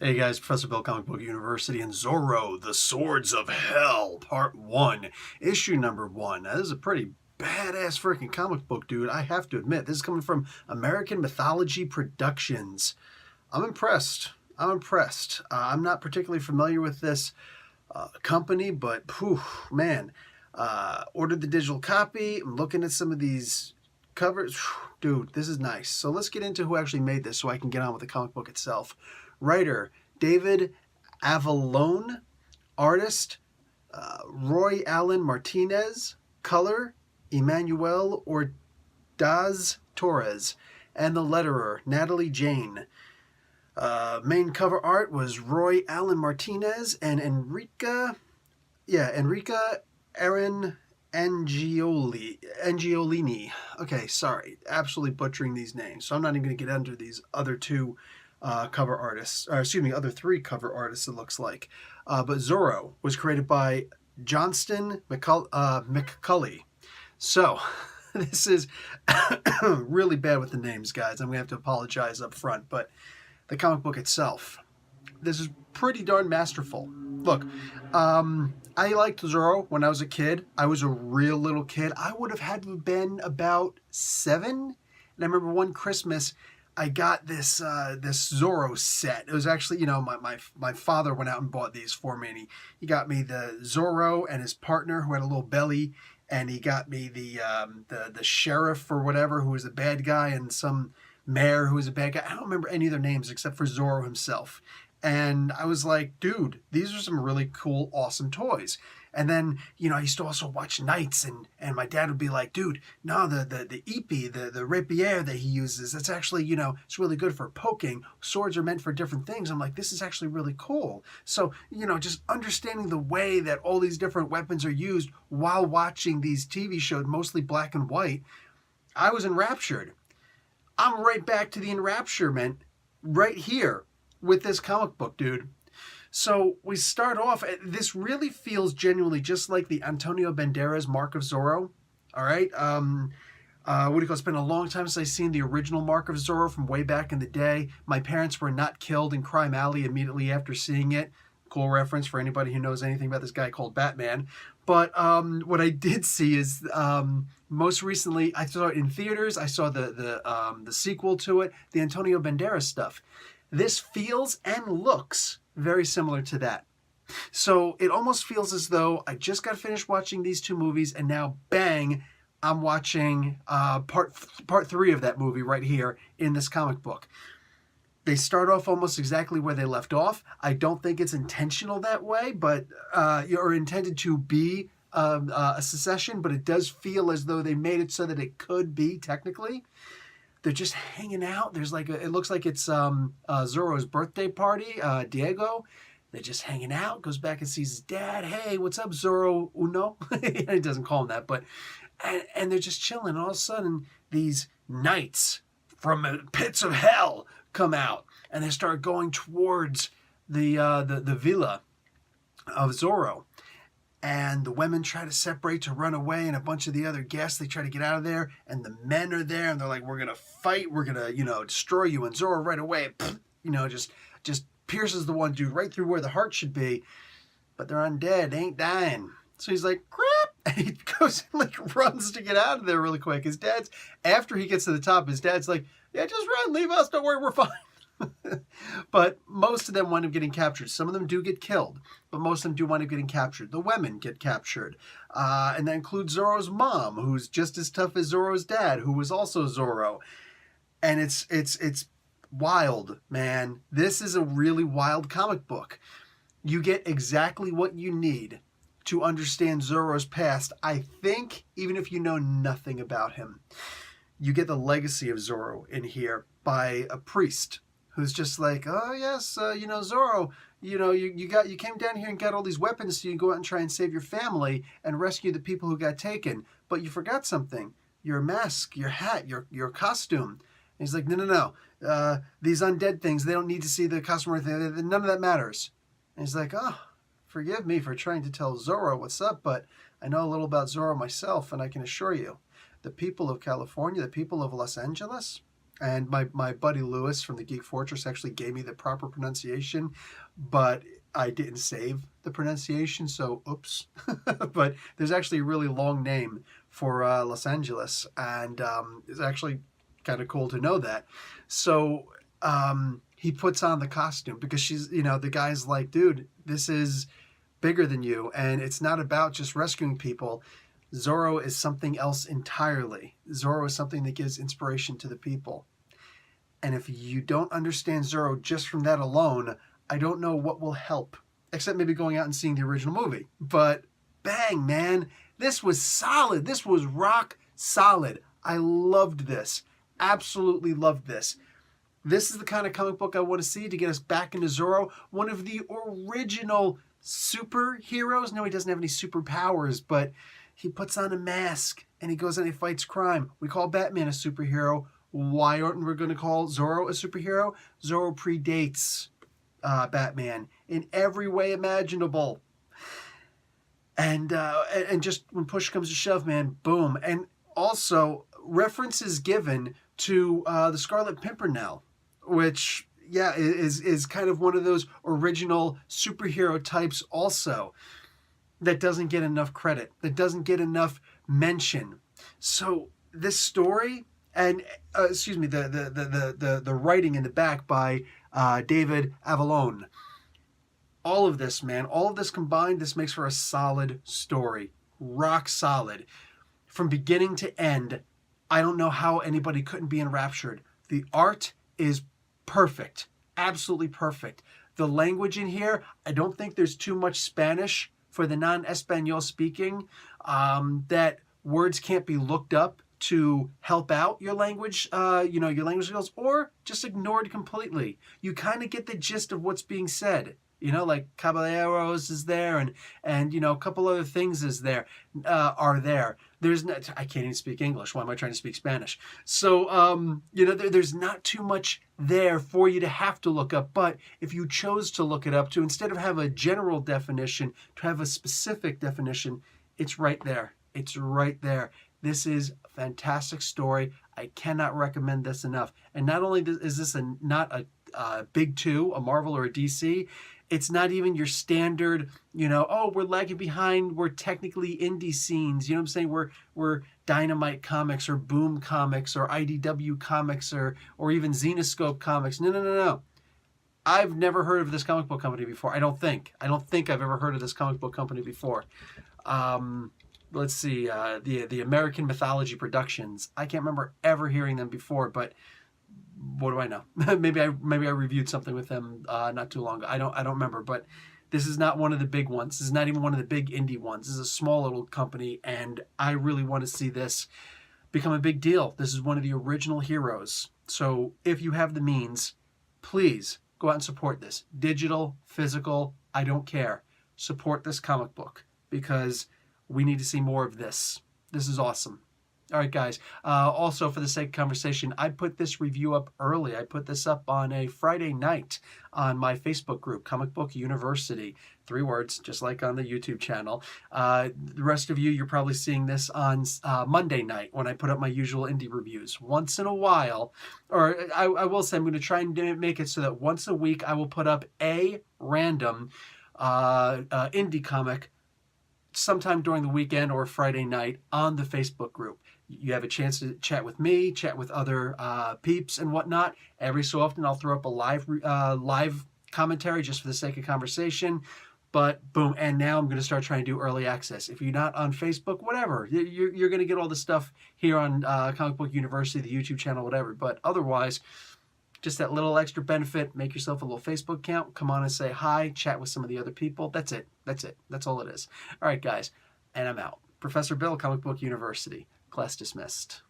Hey guys, Professor Bill, Comic Book University, and Zorro, The Swords of Hell, Part 1, Issue number 1. Now, this is a pretty badass freaking comic book, dude. I have to admit, this is coming from American Mythology Productions. I'm impressed. I'm not particularly familiar with this company, but, whew, man, ordered the digital copy. I'm looking at some of these covers. Whew, dude, this is nice. So let's get into who actually made this so I can get on with the comic book itself. Writer, David Avallone. Artist, Roy Allen Martinez. Color, Emmanuel Ordaz Torres. And the letterer, Natalie Jane. Main cover art was Roy Allen Martinez and Enrica Aaron Angiolini. Okay, sorry, absolutely butchering these names. So I'm not even going to get into these other two cover artists, or excuse me, other three cover artists, it looks like. But Zorro was created by Johnston McCulley. So this is really bad with the names, guys. I'm going to have to apologize up front, but the comic book itself, this is pretty darn masterful. Look, I liked Zorro when I was a kid. I was a real little kid. I would have had to have been about 7. And I remember one Christmas, I got this this Zorro set. It was actually, my father went out and bought these for me, and he got me the Zorro and his partner who had a little belly, and he got me the sheriff or whatever who was a bad guy, and some mayor who was a bad guy. I don't remember any of their names except for Zorro himself. And I was like, dude, these are some really cool, awesome toys. And then, I used to also watch Knights, and my dad would be like, dude, no, the épée, the rapier that he uses, that's actually, it's really good for poking. Swords are meant for different things. I'm like, this is actually really cool. So, just understanding the way that all these different weapons are used while watching these TV shows, mostly black and white, I was enraptured. I'm right back to the enrapturement right here with this comic book, dude. So we start off, this really feels genuinely just like the Antonio Banderas Mark of Zorro. All right. What do you call it? It's been a long time since I've seen the original Mark of Zorro from way back in the day. My parents were not killed in Crime Alley immediately after seeing it. Cool reference for anybody who knows anything about this guy called Batman. But what I did see is most recently, I saw it in theaters. I saw the sequel to it, the Antonio Banderas stuff. This feels and looks very similar to that. So it almost feels as though I just got finished watching these two movies, and now, bang, I'm watching part 3 of that movie right here in this comic book. They start off almost exactly where they left off. I don't think it's intentional that way, but or intended to be a secession, but it does feel as though they made it so that it could be technically. They're just hanging out. There's it looks like it's Zorro's birthday party, Diego. They're just hanging out. Goes back and sees his dad. Hey, what's up, Zorro Uno? He doesn't call him that, but and they're just chilling. All of a sudden, these knights from the pits of hell come out, and they start going towards the villa of Zorro. And the women try to separate to run away, and a bunch of the other guests, they try to get out of there, and the men are there, and they're like, we're going to fight, we're going to, destroy you. And Zorro right away, just pierces the one dude right through where the heart should be. But they're undead, they ain't dying. So he's like, crap, and he goes and runs to get out of there really quick. His dad's, after he gets to the top, his dad's like, yeah, just run, leave us, don't worry, we're fine. But most of them wind up getting captured. Some of them do get killed, but most of them do wind up getting captured. The women get captured. And that includes Zorro's mom, who's just as tough as Zorro's dad, who was also Zorro. And it's wild, man. This is a really wild comic book. You get exactly what you need to understand Zorro's past, I think, even if you know nothing about him. You get the legacy of Zorro in here by a priest who's just like, oh yes, Zorro, you came down here and got all these weapons so you can go out and try and save your family and rescue the people who got taken, but you forgot something: your mask, your hat, your costume. And he's like, no, these undead things, they don't need to see the costume or anything. None of that matters. And he's like, oh, forgive me for trying to tell Zorro what's up, but I know a little about Zorro myself, and I can assure you, the people of California, the people of Los Angeles, And my buddy Lewis from the Geek Fortress actually gave me the proper pronunciation, but I didn't save the pronunciation, so oops. But there's actually a really long name for Los Angeles, and it's actually kind of cool to know that. So he puts on the costume because she's, the guy's like, dude, this is bigger than you, and it's not about just rescuing people. Zorro is something else entirely. Zorro is something that gives inspiration to the people. And if you don't understand Zorro just from that alone, I don't know what will help, except maybe going out and seeing the original movie. But bang, man, this was solid. This was rock solid. I loved this. Absolutely loved this. This is the kind of comic book I want to see to get us back into Zorro, one of the original superheroes. No, he doesn't have any superpowers, but he puts on a mask and he goes and he fights crime. We call Batman a superhero. Why aren't we going to call Zorro a superhero? Zorro predates Batman in every way imaginable. And just when push comes to shove, man, boom. And also references given to the Scarlet Pimpernel, which, yeah, is kind of one of those original superhero types also that doesn't get enough credit, that doesn't get enough mention. So this story, and the writing in the back by David Avallone, all of this, man, all of this combined, this makes for a solid story, rock solid. From beginning to end, I don't know how anybody couldn't be enraptured. The art is perfect, absolutely perfect. The language in here, I don't think there's too much Spanish for the non-Espanol speaking, that words can't be looked up to help out your language, your language skills, or just ignored completely. You kind of get the gist of what's being said. Like caballeros is there, and a couple other things are there. There's not, I can't even speak English. Why am I trying to speak Spanish? So, there's not too much there for you to have to look up. But if you chose to look it up, to instead of have a general definition, to have a specific definition, it's right there. It's right there. This is a fantastic story. I cannot recommend this enough. And not only is this not a big two, a Marvel or a DC, it's not even your standard, we're lagging behind, we're technically indie scenes, you know what I'm saying? We're Dynamite Comics or Boom Comics or IDW Comics or even Zenoscope Comics. No. I've never heard of this comic book company before. I don't think I've ever heard of this comic book company before. Let's see, the American Mythology Productions. I can't remember ever hearing them before, but what do I know? maybe I reviewed something with them not too long ago. I don't remember, but this is not one of the big ones. This is not even one of the big indie ones. This is a small little company, and I really want to see this become a big deal. This is one of the original heroes. So if you have the means, please go out and support this. Digital, physical, I don't care. Support this comic book because we need to see more of this. This is awesome. All right, guys. Also, for the sake of conversation, I put this review up early. I put this up on a Friday night on my Facebook group, Comic Book University. 3 words, just like on the YouTube channel. The rest of you, you're probably seeing this on Monday night when I put up my usual indie reviews. Once in a while, or I will say I'm going to try and make it so that once a week I will put up a random indie comic sometime during the weekend or Friday night on the Facebook group. You have a chance to chat with me, chat with other peeps and whatnot. Every so often I'll throw up a live commentary just for the sake of conversation. But boom, and now I'm going to start trying to do early access. If you're not on Facebook, whatever, you're going to get all the stuff here on Comic Book University, the YouTube channel, whatever. But otherwise, just that little extra benefit, make yourself a little Facebook account, come on and say hi, chat with some of the other people. That's it. That's all it is. All right, guys, and I'm out. Professor Bill, Comic Book University. Class dismissed.